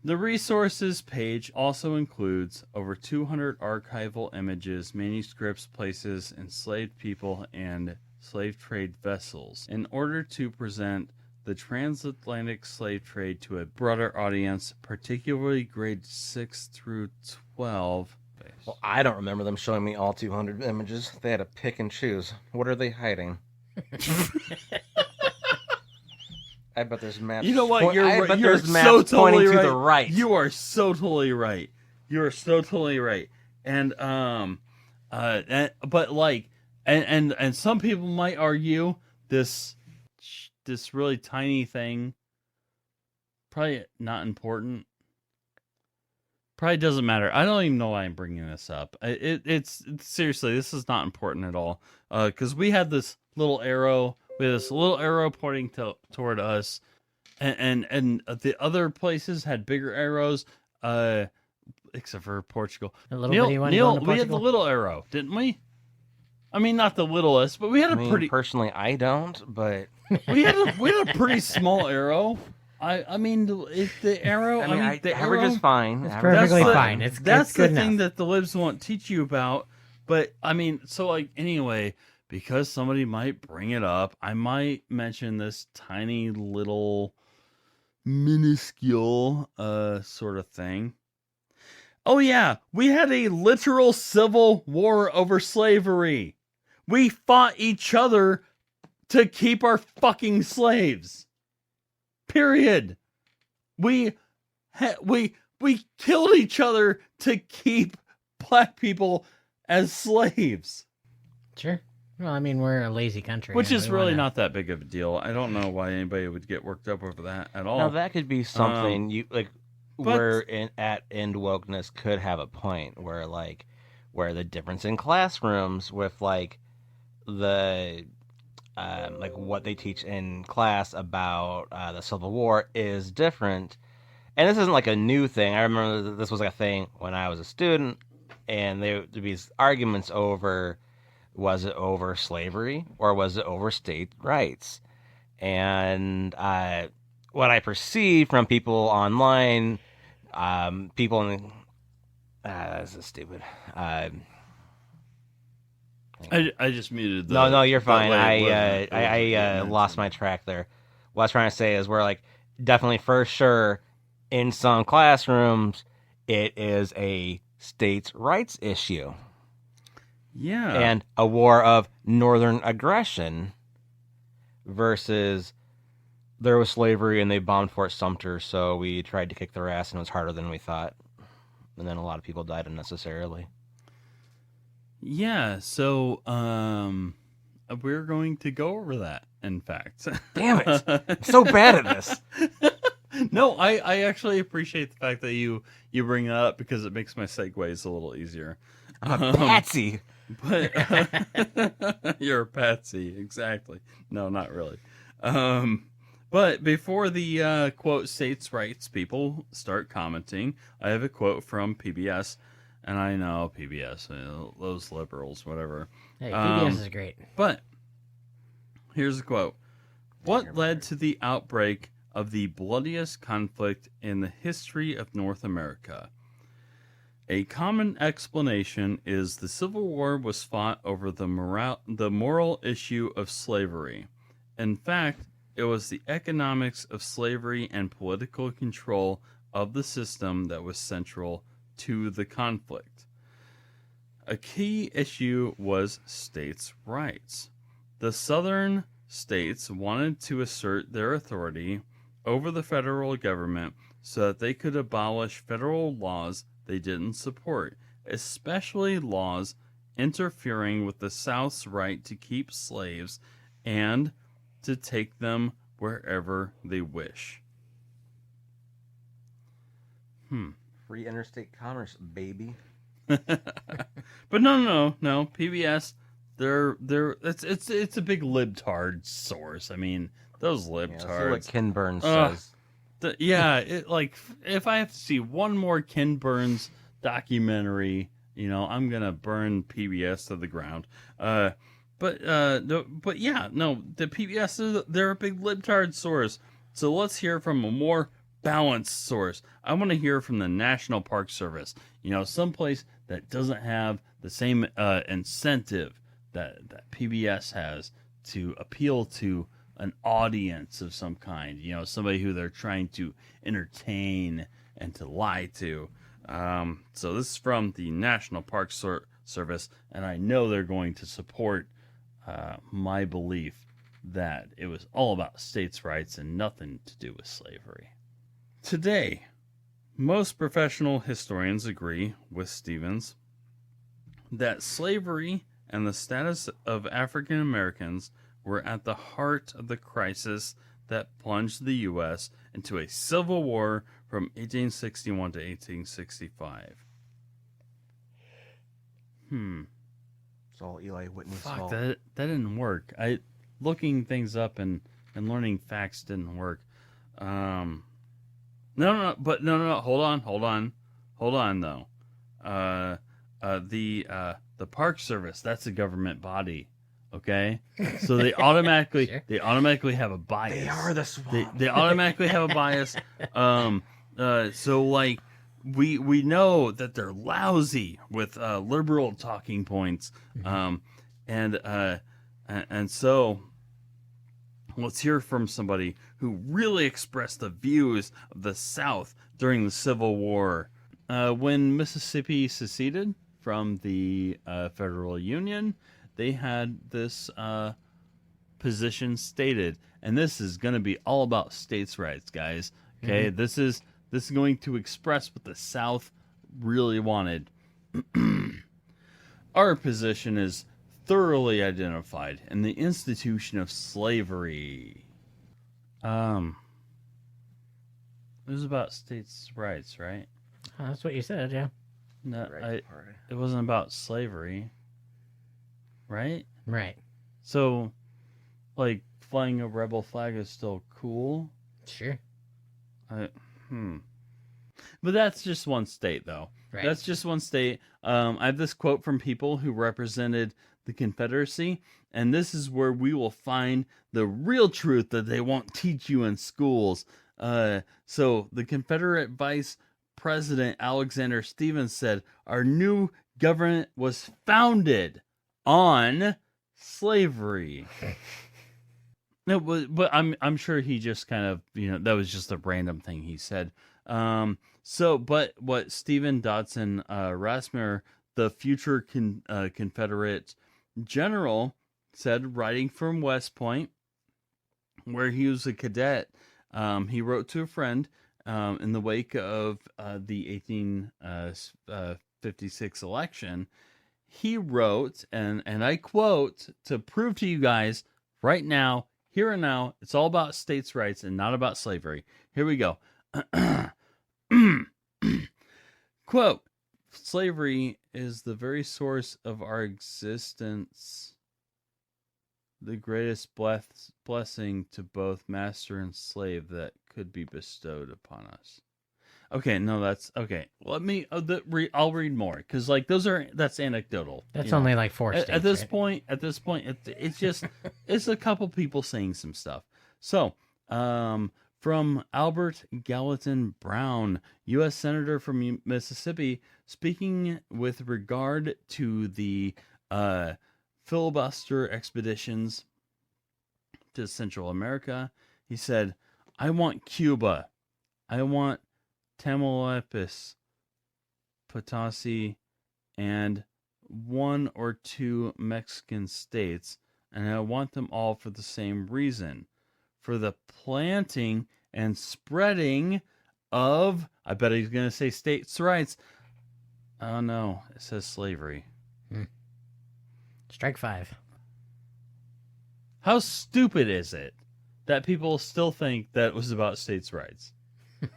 The resources page also includes over 200 archival images, manuscripts, places, enslaved people, and slave trade vessels in order to present the transatlantic slave trade to a broader audience, particularly grades 6 through 12. Well, I don't remember them showing me all 200 images. They had to pick and choose. What are they hiding? I bet there's maps. You know what? I bet You're there's maps so totally pointing right. to the right. You are so totally right. You are so totally right. And but like, and some people might argue this really tiny thing probably not important. Probably doesn't matter. I don't even know why I'm bringing this up. It's seriously, this is not important at all. Because we had this little arrow. We had this little arrow pointing toward us, and the other places had bigger arrows. Except for Portugal. A little bitty one going to we had the Portugal? little arrow, didn't we? I mean, not the littlest, but we had personally, I don't, but we had a pretty small arrow. I mean, the arrow. The average arrow is fine. It's Average is perfectly fine. fine. That's it's good the thing enough. that the libs won't teach you about. But I mean, so like anyway, because somebody might bring it up, I might mention this tiny little minuscule sort of thing. Oh yeah, we had a literal civil war over slavery. We fought each other to keep our fucking slaves. Period. We killed each other to keep black people as slaves. Sure. Well, I mean, we're a lazy country. Which and is we really wanna- not that big of a deal. I don't know why anybody would get worked up over that at all. Now that could be something you like. but- Where at end wokeness could have a point where the difference in classrooms with the what they teach in class about the Civil War is different. And this isn't like a new thing. I remember that this was like a thing when I was a student, and there'd be these arguments over, was it over slavery or was it over state rights? And what I perceive from people online, people in this is stupid. I just muted the. No, you're that fine. way it wasn't I getting lost mentioned. my track there. What I was trying to say is we're like definitely for sure in some classrooms it is a states' rights issue Yeah. and a war of northern aggression versus there was slavery and they bombed Fort Sumter, so we tried to kick their ass and it was harder than we thought. And then a lot of people died unnecessarily. Yeah, so we're going to go over that, in fact. Damn it. I'm so bad at this. No, I actually appreciate the fact that you bring that up because it makes my segues a little easier. I'm a patsy. But you're a patsy, exactly. No, not really. But before the quote states' rights people start commenting, I have a quote from PBS, and I know PBS, those liberals, whatever. Hey, PBS is great. But here's a quote. What led to the outbreak of the bloodiest conflict in the history of North America? A common explanation is the Civil War was fought over the moral issue of slavery. In fact, it was the economics of slavery and political control of the system that was central to the conflict. A key issue was states' rights. The southern states wanted to assert their authority over the federal government so that they could abolish federal laws they didn't support, especially laws interfering with the South's right to keep slaves and to take them wherever they wish. Free interstate commerce, baby. But no. PBS, it's a big libtard source. I mean, those libtards. Yeah, see what Ken Burns says. If I have to see one more Ken Burns documentary, I'm gonna burn PBS to the ground. The PBS, they're a big libtard source. So let's hear from a more balanced source. I want to hear from the National Park Service. Someplace that doesn't have the same incentive that PBS has to appeal to an audience of some kind. Somebody who they're trying to entertain and to lie to. So this is from the National Park Service, and I know they're going to support my belief that it was all about states' rights and nothing to do with slavery. Today, most professional historians agree with Stevens that slavery and the status of African Americans were at the heart of the crisis that plunged the U.S. into a civil war from 1861 to 1865. It's all Eli Whitney's Fuck, fault. that didn't work. Looking things up and learning facts didn't work. No. Hold on though. The Park Service, that's a government body. Okay, so they automatically have a bias. They are the swamp. They automatically have a bias. So like we know that they're lousy with liberal talking points. And so let's hear from somebody who really expressed the views of the South during the Civil War. When Mississippi seceded from the federal union, they had this position stated, and this is going to be all about states' rights, guys. Okay, this is going to express what the South really wanted. Our position is thoroughly identified in the institution of slavery. It was about states' rights, right? Oh, that's what you said, yeah. No, Right. it wasn't about slavery, right? Right. So, like, flying a rebel flag is still cool. Sure. But that's just one state, though. Right. That's just one state. I have this quote from people who represented the Confederacy, and this is where we will find the real truth that they won't teach you in schools. So the Confederate Vice President Alexander Stephens said, "Our new government was founded on slavery." No, but I'm sure he just kind of, that was just a random thing he said. But what Stephen Dodson Rasmer, the future Confederate general, said, writing from West Point, where he was a cadet, he wrote to a friend in the wake of the 1856 election. He wrote, and I quote, to prove to you guys right now, here and now, it's all about states' rights and not about slavery. Here we go. Quote, "Slavery is the very source of our existence, the greatest blessing to both master and slave that could be bestowed upon us." Okay, no, that's okay. Let me. I'll read more because that's anecdotal. That's only like 4 states. At this right? point, it's just it's a couple people saying some stuff. So, from Albert Gallatin Brown, U.S. Senator from Mississippi, speaking with regard to the filibuster expeditions to Central America, he said, "I want Cuba. I want Tamaulipas, Potosi, and 1 or 2 Mexican states. and I want them all for the same reason, for the planting and spreading of, I bet he's going to say states' rights. Oh no, it says slavery. Strike 5. How stupid is it that people still think that it was about states' rights?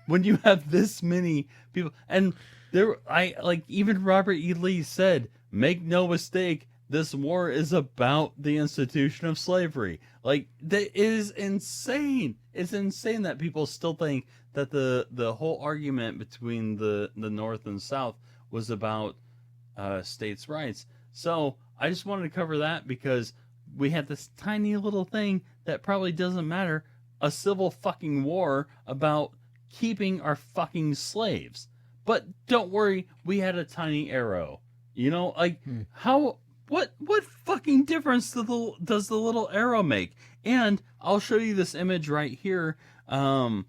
When you have this many people, and even Robert E. Lee said, make no mistake, this war is about the institution of slavery. Like, that is insane. It's insane that people still think that the whole argument between the North and South was about states' rights. So I just wanted to cover that because we had this tiny little thing that probably doesn't matter, a civil fucking war about keeping our fucking slaves. But don't worry, we had a tiny arrow. You know, like, what fucking difference does the little arrow make? And I'll show you this image right here. The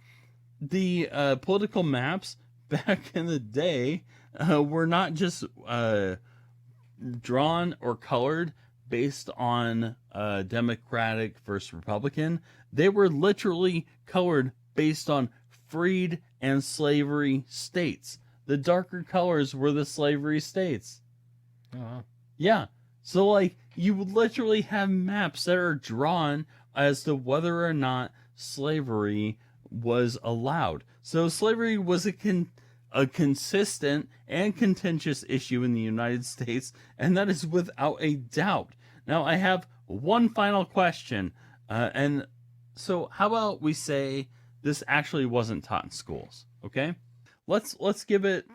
political maps back in the day were not just drawn or colored based on Democratic versus Republican. They were literally colored based on freed and slavery states. The darker colors were the slavery states. Oh, wow. Yeah. So, like, you literally have maps that are drawn as to whether or not slavery was allowed. So slavery was a consistent and contentious issue in the United States, and that is without a doubt. Now, I have one final question, and so how about we say this actually wasn't taught in schools? Okay, let's give it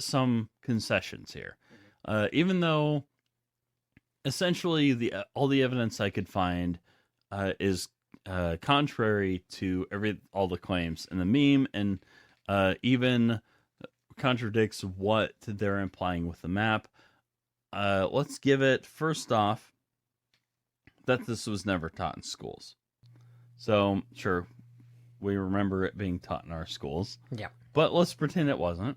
some concessions here, even though essentially all the evidence I could find is contrary to all the claims in the meme, and even contradicts what they're implying with the map. Let's give it, first off, that this was never taught in schools. So, sure, we remember it being taught in our schools. Yeah. But let's pretend it wasn't.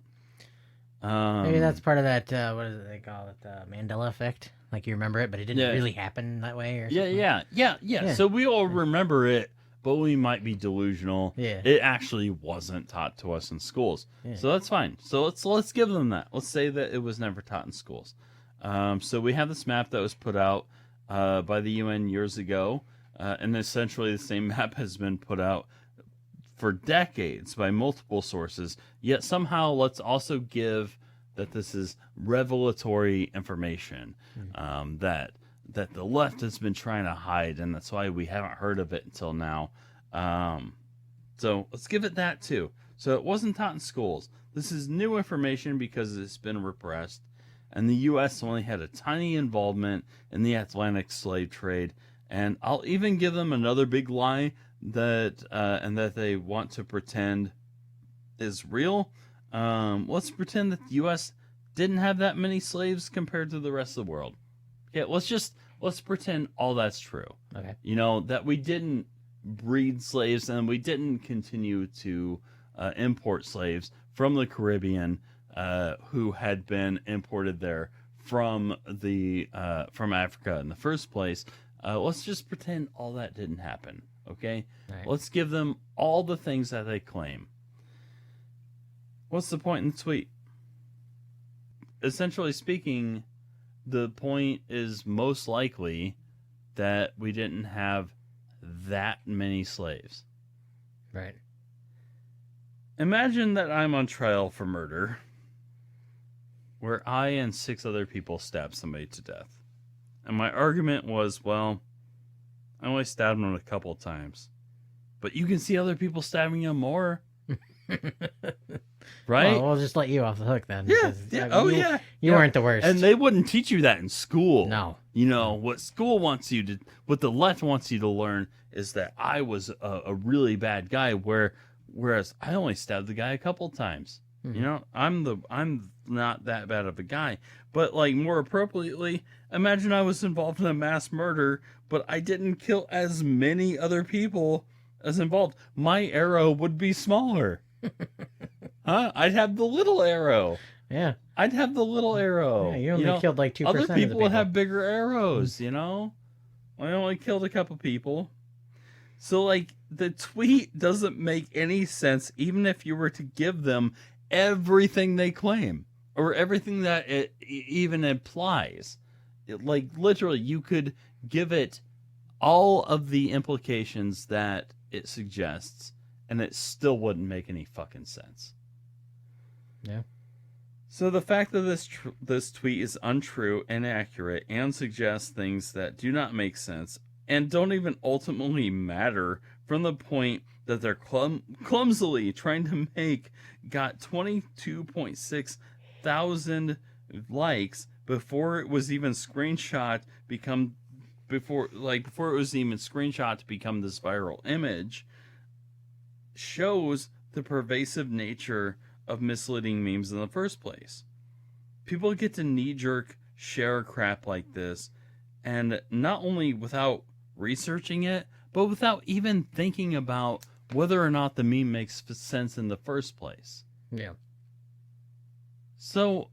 Maybe that's part of that, what is it they call it, the Mandela effect? Like, you remember it, but it didn't really happen that way or something? Yeah. So we all remember it, but we might be delusional. Yeah. It actually wasn't taught to us in schools. Yeah. So that's fine. So let's give them that. Let's say that it was never taught in schools. So we have this map that was put out by the UN years ago, and essentially the same map has been put out for decades by multiple sources. Yet somehow let's also give that this is revelatory information that the left has been trying to hide, and that's why we haven't heard of it until now. So let's give it that too. So it wasn't taught in schools. This is new information because it's been repressed, and the U.S. only had a tiny involvement in the Atlantic slave trade. And I'll even give them another big lie that and that they want to pretend is real. Let's pretend that the U.S. didn't have that many slaves compared to the rest of the world. Yeah, let's pretend all that's true. Okay. You know, that we didn't breed slaves and we didn't continue to import slaves from the Caribbean who had been imported there from Africa in the first place. Let's just pretend all that didn't happen. Okay? Right. Let's give them all the things that they claim. What's the point in the tweet? Essentially speaking, the point is most likely that we didn't have that many slaves. Right. Imagine that I'm on trial for murder, where I and 6 other people stabbed somebody to death. And my argument was, well, I only stabbed him a couple times. But you can see other people stabbing him more. Right? Well, we'll just let you off the hook then. Yeah. You weren't the worst. And they wouldn't teach you that in school. No. You know, what the left wants you to learn is that I was a really bad guy, whereas I only stabbed the guy a couple times. Mm-hmm. You know, I'm not that bad of a guy. But, like, more appropriately, imagine I was involved in a mass murder, but I didn't kill as many other people as involved. My arrow would be smaller. Huh? I'd have the little arrow. Yeah. I'd have the little arrow. Yeah, you only killed like 2% Other of the people would people. have bigger arrows, I only killed a couple people. So, like, the tweet doesn't make any sense, even if you were to give them everything they claim or everything that it even implies. Like, literally, you could give it all of the implications that it suggests, and it still wouldn't make any fucking sense. Yeah. So the fact that this tweet is untrue, inaccurate, and suggests things that do not make sense and don't even ultimately matter from the point that they're clumsily trying to make got 22.6 thousand likes before it was even screenshot before it was even screenshot to become this viral image, shows the pervasive nature of misleading memes in the first place. People get to knee-jerk share crap like this, and not only without researching it, but without even thinking about whether or not the meme makes sense in the first place. Yeah. So,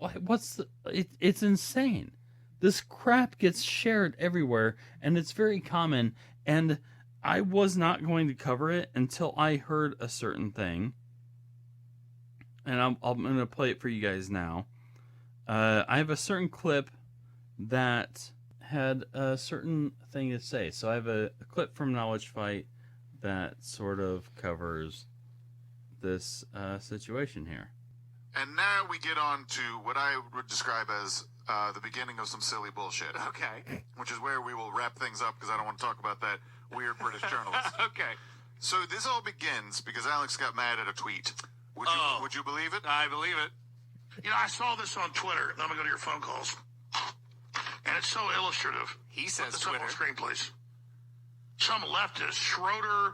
it's insane. This crap gets shared everywhere, and it's very common, and I was not going to cover it until I heard a certain thing. And I'm going to play it for you guys now. I have a certain clip that had a certain thing to say. So I have a clip from Knowledge Fight that sort of covers this situation here. And now we get on to what I would describe as the beginning of some silly bullshit. Okay. Which is where we will wrap things up because I don't want to talk about that weird British journalist. Okay. So this all begins because Alex got mad at a tweet. Would you believe it? I believe it. I saw this on Twitter. Let me go to your phone calls. And it's so illustrative. He says Put this up Twitter. on screen, please. Some leftist, Schroeder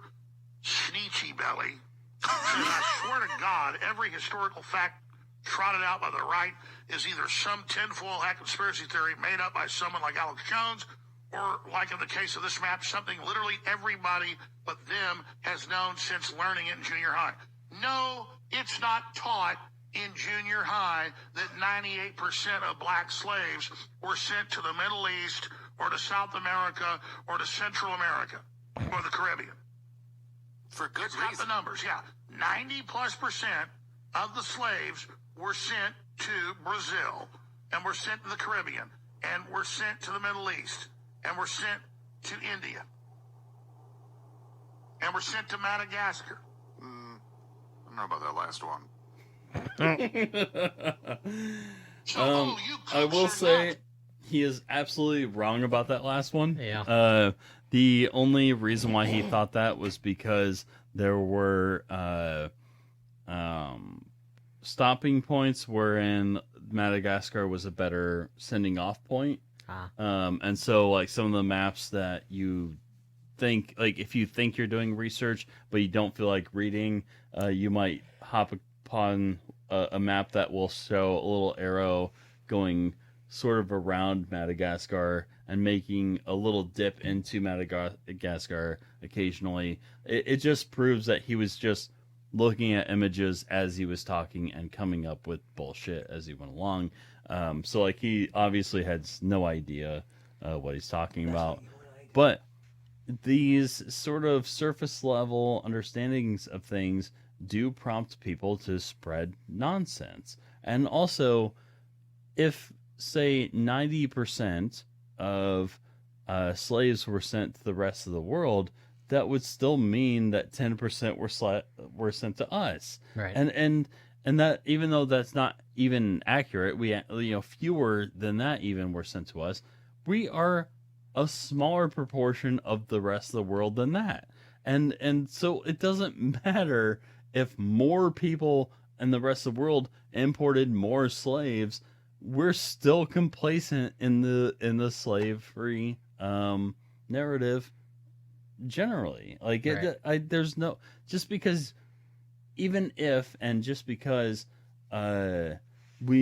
Sneechy Belly, says, I swear to God, every historical fact trotted out by the right is either some tinfoil hat conspiracy theory made up by someone like Alex Jones, or, like in the case of this map, something literally everybody but them has known since learning it in junior high. No, it's not taught in junior high that 98% of black slaves were sent to the Middle East or to South America or to Central America or the Caribbean. For good It's got reason. the numbers, yeah. 90+% of the slaves were sent to Brazil and were sent to the Caribbean and were sent to the Middle East and were sent to India and were sent to Madagascar. I don't know about that last one. So, I will say he is absolutely wrong about that last one. Yeah. The only reason why he thought that was because there were stopping points wherein Madagascar was a better sending off point. And so like some of the maps that you think, like if you think you're doing research but you don't feel like reading, you might hop upon a map that will show a little arrow going sort of around Madagascar and making a little dip into Madagascar occasionally. It just proves that he was just looking at images as he was talking and coming up with bullshit as he went along. So like he obviously had no idea what he's talking about. But these sort of surface level understandings of things do prompt people to spread nonsense. And also, if, say, 90% of slaves were sent to the rest of the world, that would still mean that 10% were sent to us. Right. And that, even though that's not even accurate, we fewer than that even were sent to us. We are a smaller proportion of the rest of the world than that. And so it doesn't matter if more people in the rest of the world imported more slaves. We're still complacent in the slavery narrative generally. Like right. There's no, just because we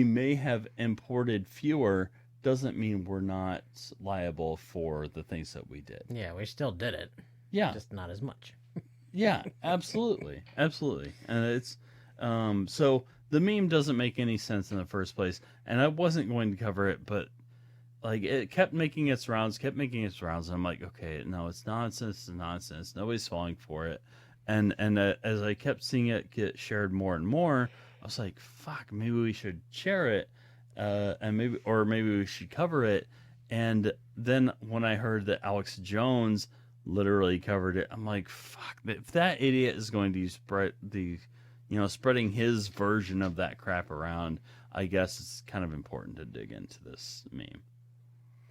may have imported fewer doesn't mean we're not liable for the things that we did. Yeah, we still did it. Yeah. Just not as much. Yeah, absolutely. Absolutely. And it's so the meme doesn't make any sense in the first place, and I wasn't going to cover it, but like it kept making its rounds, and I'm like, okay, no, it's nonsense, nobody's falling for it. And as I kept seeing it get shared more and more, I was like, fuck, maybe we should share it, and maybe we should cover it. And then when I heard that Alex Jones literally covered it, I'm like, fuck, if that idiot is going to spread spreading his version of that crap around, I guess it's kind of important to dig into this meme.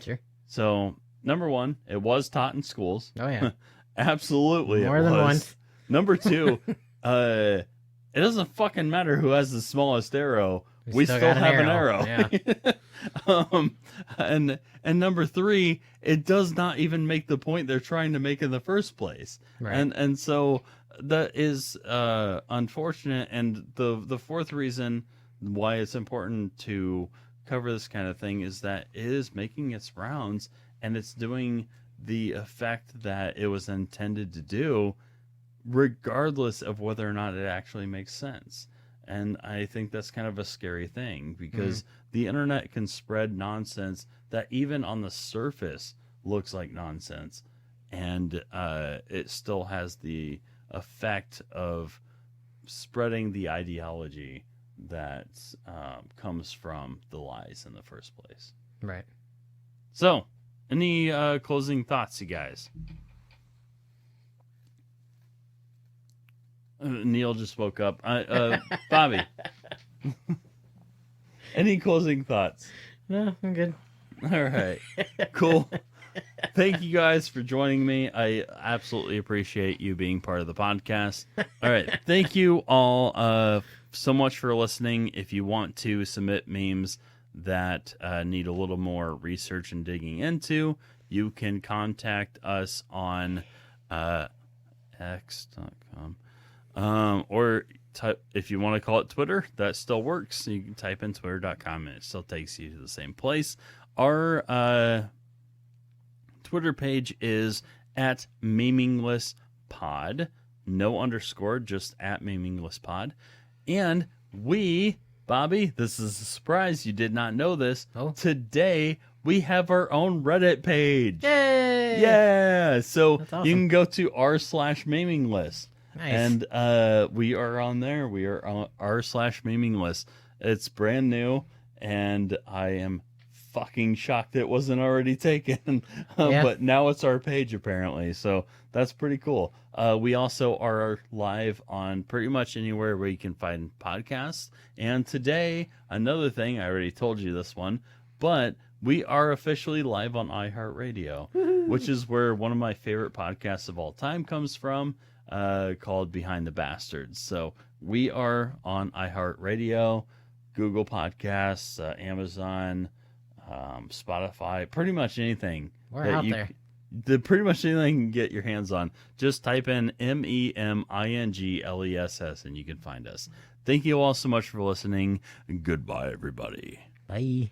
Sure. So, number one, it was taught in schools. Oh yeah. Absolutely. More than once. Number two, it doesn't fucking matter who has the smallest arrow. We still have an arrow. Yeah. And number three, it does not even make the point they're trying to make in the first place. Right. And so that is unfortunate. And the fourth reason why it's important to cover this kind of thing is that it is making its rounds, and it's doing the effect that it was intended to do, regardless of whether or not it actually makes sense. And I think that's kind of a scary thing, because the internet can spread nonsense that even on the surface looks like nonsense, and it still has the effect of spreading the ideology that comes from the lies in the first place. Right. So, any closing thoughts, you guys? Neil just woke up. Bobby, any closing thoughts? No, I'm good. All right, cool. Thank you guys for joining me. I absolutely appreciate you being part of the podcast. All right, thank you all so much for listening. If you want to submit memes that need a little more research and digging into, you can contact us on x.com. Or if you want to call it Twitter, that still works. You can type in twitter.com and it still takes you to the same place. Our Twitter page is at meaninglesspod. No underscore, just at meaninglesspod. And we, Bobby, this is a surprise. You did not know this. Oh. Today, we have our own Reddit page. Yay! Yeah. So That's awesome. you can go to r/meaningless. Nice. And we are on there. We are on r/meaningless. It's brand new, and I am fucking shocked it wasn't already taken. Yeah. But now it's our page, apparently. So that's pretty cool. We also are live on pretty much anywhere where you can find podcasts. And today, another thing, I already told you this one, but we are officially live on iHeartRadio, which is where one of my favorite podcasts of all time comes from, called Behind the Bastards. So we are on iHeartRadio, Google Podcasts, Amazon, Spotify, pretty much anything. We're out there. Pretty much anything you can get your hands on. Just type in MEMINGLESS and you can find us. Thank you all so much for listening. Goodbye, everybody. Bye.